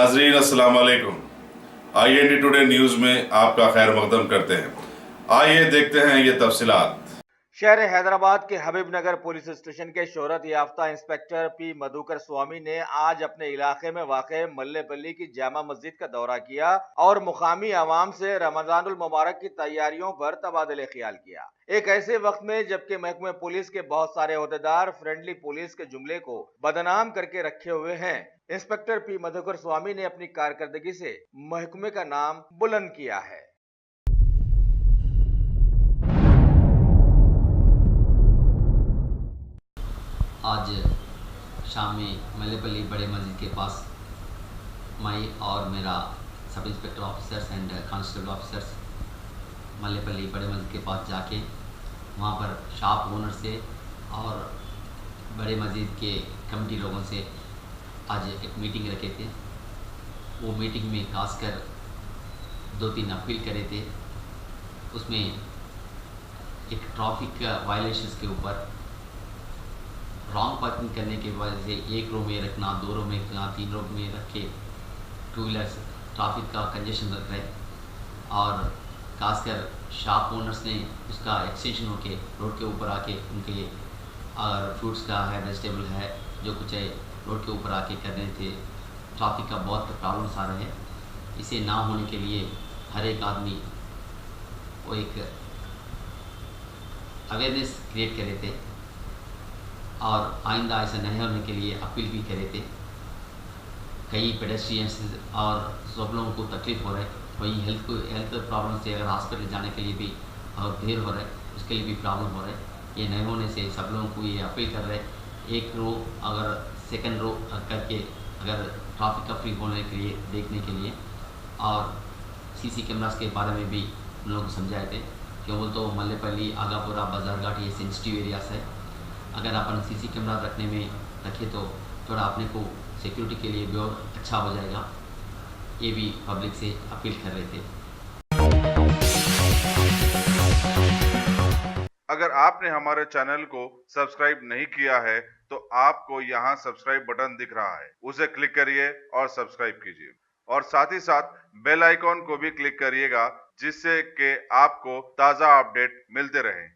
नाजरीन अस्सलाम वालेकुम। IND टुडे न्यूज में आपका खैर मकदम करते हैं। आइए देखते हैं ये तफसीलात। शहर हैदराबाद के हबीबनगर पुलिस स्टेशन के शोहरत याफ्ता इंस्पेक्टर पी मधुकर स्वामी ने आज अपने इलाके में वाक़ मल्लेपल्ली की जामा मस्जिद का दौरा किया और मुकामी आवाम से रमजानुल मुबारक की तैयारियों पर तबादले ख्याल किया। एक ऐसे वक्त में जबकि महकमे पुलिस के बहुत सारे अहदेदार फ्रेंडली पुलिस के जुमले को बदनाम करके रखे हुए हैं, इंस्पेक्टर पी मधुकर स्वामी ने अपनी कारकर्दगी से महकमे का नाम बुलंद किया है। आज शाम में मल्लेपल्ली बड़े मस्जिद के पास मैं और मेरा sub inspector officers and constable officers Mallepally बड़े मस्जिद के पास जाके वहाँ पर शॉप ओनर से और बड़े मस्जिद के कमेटी लोगों से आज एक मीटिंग रखे थे। वो मीटिंग में खासकर 2-3 अपील करे थे। उसमें एक ट्रैफिक वायलेशंस के ऊपर रॉन्ग पार्किंग करने की वजह से एक रो में रखना, 2 रो में रखना, 3 रो में रख के टू व्हीलर्स ट्रैफिक का कंजेशन रख रहे और खासकर शॉप ओनर्स ने उसका एक्सटेंशन होके रोड के ऊपर आके उनके अगर फ्रूट्स का है, वेजिटेबल है, जो कुछ है रोड के ऊपर आके कर रहे थे। ट्रैफिक का बहुत प्रॉब्लम्स आ रहे हैं। इसे ना होने के लिए हर एक आदमी वो एक अवेयरनेस क्रिएट कर रहे थे और आइंदा ऐसा नहीं होने के लिए अपील भी करे थे। कई पेडेस्ट्रियंस और सब लोगों को तकलीफ़ हो रहा है, वही हेल्थ प्रॉब्लम से अगर हॉस्पिटल जाने के लिए भी और देर हो रहा है, उसके लिए भी प्रॉब्लम हो रहा है। ये नहीं होने से सब लोगों को ये अपील कर रहे हैं, एक रो अगर सेकंड रो करके अगर ट्रैफिक का फ्री होने के लिए देखने के लिए और CC कैमरास के बारे में भी उन लोगों को समझाए थे। क्यों बोल तो मल्लेपल्ली, आगापुरा, बाजारघाट ये सेंसिटिव एरियाज है। अगर अपन CC कैमरा रखने में रखें तो थोड़ा अपने को सिक्योरिटी के लिए भी और अच्छा हो जाएगा। ये भी पब्लिक से अपील कर रहे थे। अगर आपने हमारे चैनल को सब्सक्राइब नहीं किया है तो आपको यहाँ सब्सक्राइब बटन दिख रहा है, उसे क्लिक करिए और सब्सक्राइब कीजिए और साथ ही साथ बेल आइकॉन को भी क्लिक करिएगा, जिससे कि आपको ताज़ा अपडेट मिलते रहें।